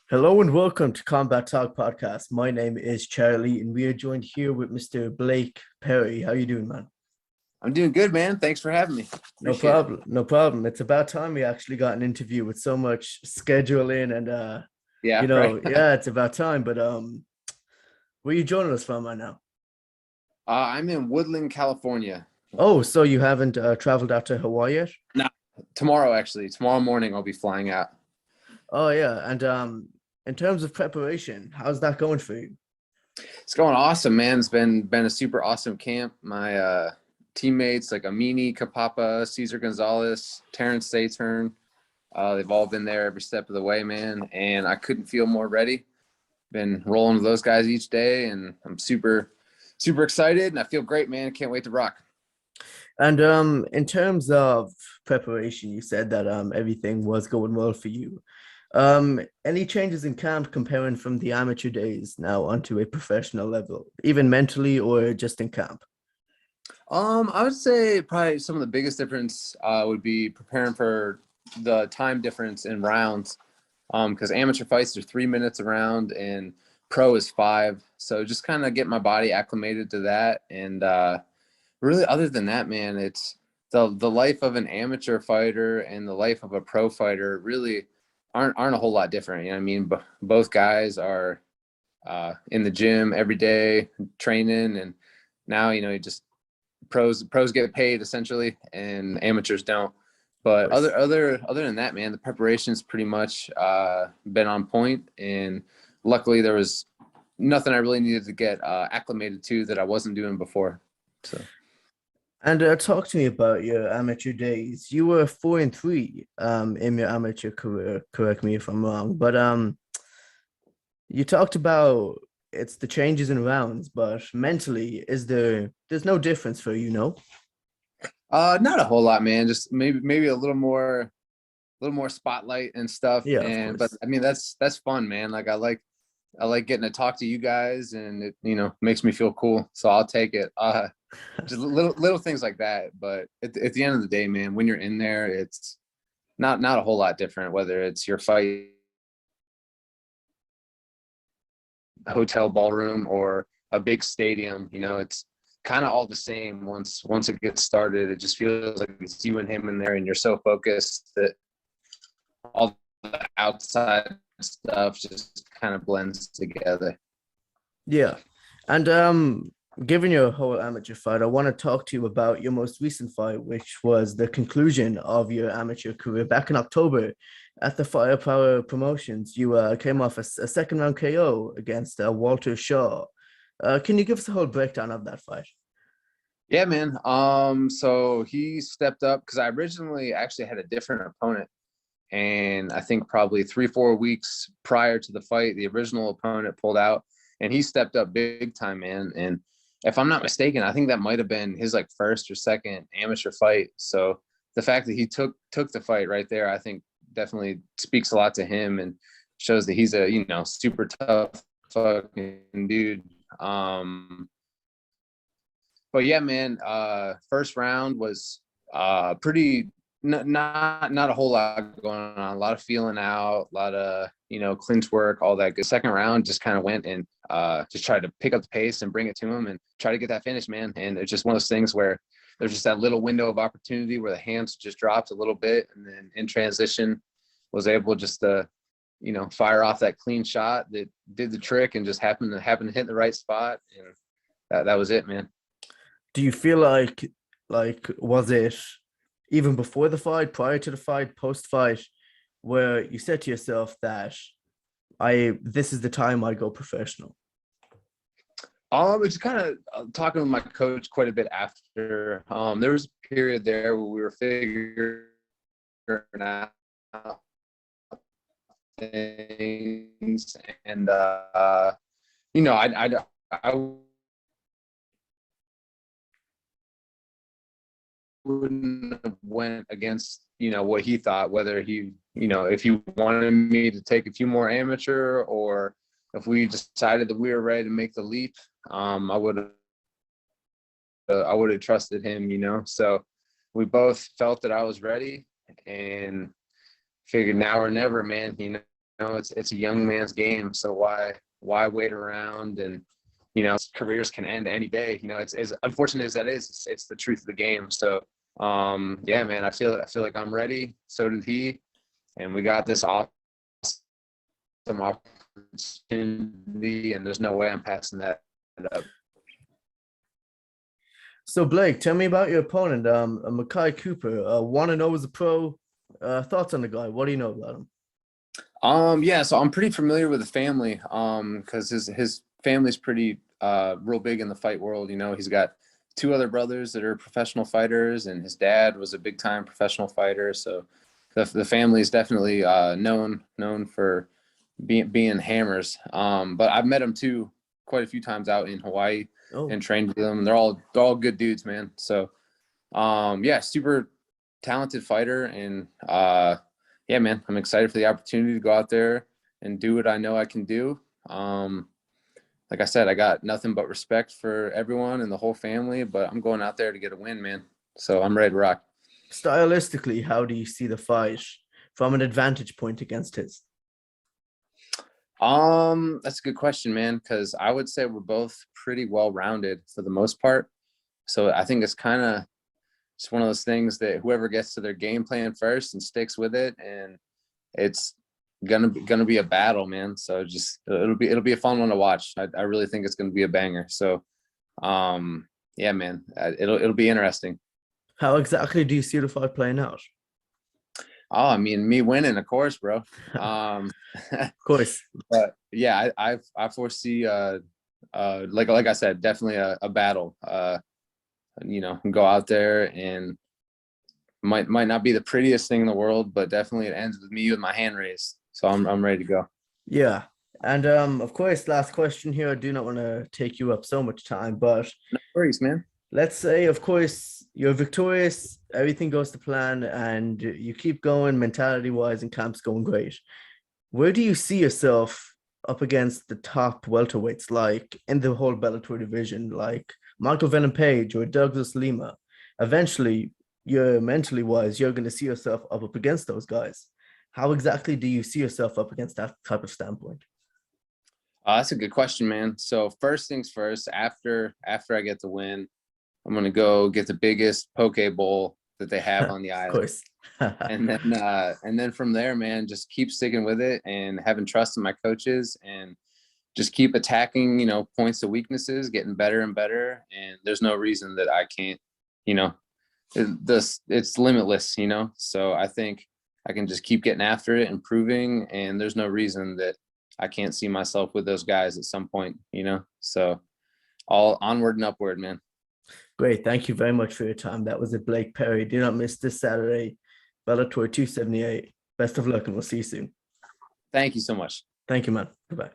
Hello and welcome to Combat Talk Podcast. My name is Charlie, and we are joined here with Mr. Blake Perry. How you doing, man? I'm doing good, man. Thanks for having me. No Appreciate it. problem. No problem. It's about time we actually got an interview with so much scheduling and Yeah, right. yeah, it's about time. But where you joining us from right now? I'm in Woodland, California. Oh, so you haven't traveled out to Hawaii yet? No, tomorrow actually. Tomorrow morning I'll be flying out. Oh yeah, and in terms of preparation, how's that going for you? It's going awesome, man. It's been a super awesome camp. My teammates like Amini, Kapapa, Cesar Gonzalez, Terrence Saturn, they've all been there every step of the way, man. And I couldn't feel more ready. Been rolling with those guys each day, and I'm super excited, and I feel great, man. Can't wait to rock. And in terms of preparation, you said that everything was going well for you. Any changes in camp comparing from the amateur days now onto a professional level, even mentally or just in camp? I would say probably some of the biggest difference would be preparing for the time difference in rounds. Because amateur fights are 3 minutes a round and pro is 5. So just kind of get my body acclimated to that. And really, other than that, man, it's the life of an amateur fighter and the life of a pro fighter really aren't a whole lot different. You know what I mean? Both guys are in the gym every day training, and now you just pros get paid essentially, and amateurs don't. Of But course. other than that, man, the preparation's pretty much been on point, and luckily there was nothing I really needed to get acclimated to that I wasn't doing before. So. And talk to me about your amateur days. You were 4-3 in your amateur career. Correct me if I'm wrong, but you talked about it's the changes in rounds, but mentally, there's no difference for you, no? Not a whole lot, man. Just maybe a little more spotlight and stuff. Yeah, of And but course. I mean that's fun, man. Like I like getting to talk to you guys, and it makes me feel cool. So I'll take it. Just little things like that. But at the end of the day, man, when you're in there, it's not a whole lot different. Whether it's your fight, hotel ballroom, or a big stadium, it's kind of all the same. Once it gets started, it just feels like it's you and him in there, and you're so focused that all the outside stuff just kind of blends together. Yeah. And given your whole amateur fight, I want to talk to you about your most recent fight, which was the conclusion of your amateur career back in October at the Firepower Promotions. You came off a second round KO against Walter Shaw. Can you give us a whole breakdown of that fight? Yeah, man. So he stepped up because I originally actually had a different opponent. And I think probably 3-4 weeks prior to the fight, the original opponent pulled out, and he stepped up big time, man. And if I'm not mistaken, I think that might have been his like first or second amateur fight. So the fact that he took the fight right there, I think definitely speaks a lot to him and shows that he's a super tough fucking dude. But yeah, man, first round was pretty not a whole lot going on. A lot of feeling out, a lot of clinch work, all that good. Second round just kind of went and just tried to pick up the pace and bring it to him and try to get that finish, man. And it's just one of those things where there's just that little window of opportunity where the hands just dropped a little bit, and then in transition was able just to fire off that clean shot that did the trick and just happened to hit the right spot, and that was it, man. Do you feel like was it even before the fight, prior to the fight, post fight, where you said to yourself that I this is the time I go professional? It's kind of talking with my coach quite a bit after. There was a period there where we were figuring out things, and I wouldn't have went against what he thought, whether he if he wanted me to take a few more amateur, or if we decided that we were ready to make the leap. I would have trusted him, so we both felt that I was ready, and figured now or never, man. it's a young man's game. So why wait around? And careers can end any day. It's as unfortunate as that is, it's the truth of the game. So yeah, man, I feel like I'm ready. So did he, and we got this awesome opportunity, and there's no way I'm passing that up. So Blake, tell me about your opponent, Makani Cooper. 1-0 as a pro. Thoughts on the guy? What do you know about him? Yeah, so I'm pretty familiar with the family, because his family's pretty real big in the fight world. He's got 2 other brothers that are professional fighters, and his dad was a big time professional fighter. So the family is definitely known for being hammers. But I've met him too quite a few times out in Hawaii and trained with them. And they're all good dudes, man. So yeah, super talented fighter, and yeah, man, I'm excited for the opportunity to go out there and do what I know I can do. Like I said, I got nothing but respect for everyone and the whole family, but I'm going out there to get a win, man. So I'm ready to rock. Stylistically, how do you see the fight from an advantage point against his? That's a good question, man, because I would say we're both pretty well-rounded for the most part. So I think it's kind of just one of those things that whoever gets to their game plan first and sticks with it, and it's gonna be a battle, man. So just it'll be a fun one to watch. I really think it's gonna be a banger. So yeah, man, it'll be interesting. How exactly do you see the fight playing out? Oh, I mean, me winning, of course, bro. Of course. But yeah, I foresee like I said, definitely a battle. Go out there, and might not be the prettiest thing in the world, but definitely it ends with me with my hand raised. So I'm ready to go. Yeah. And of course, last question here. I do not want to take you up so much time, but No worries, man. let's say, of course, you're victorious, everything goes to plan, and you keep going mentality-wise, and camp's going great. Where do you see yourself up against the top welterweights, like in the whole Bellator division, like Michael Venom Page or Douglas Lima? Eventually, you're mentally wise, you're going to see yourself up against those guys. How exactly do you see yourself up against that type of standpoint? That's a good question, man. So first things first, after I get the win, I'm gonna go get the biggest poke bowl that they have on the Of island. course. And then from there, man, just keep sticking with it and having trust in my coaches, and just keep attacking, points to weaknesses, getting better and better. And there's no reason that I can't, it's limitless, So I think I can just keep getting after it, improving, and there's no reason that I can't see myself with those guys at some point, So all onward and upward, man. Great. Thank you very much for your time. That was it, Blake Perry. Do not miss this Saturday, Bellator 278. Best of luck, and we'll see you soon. Thank you so much. Thank you, man. Goodbye.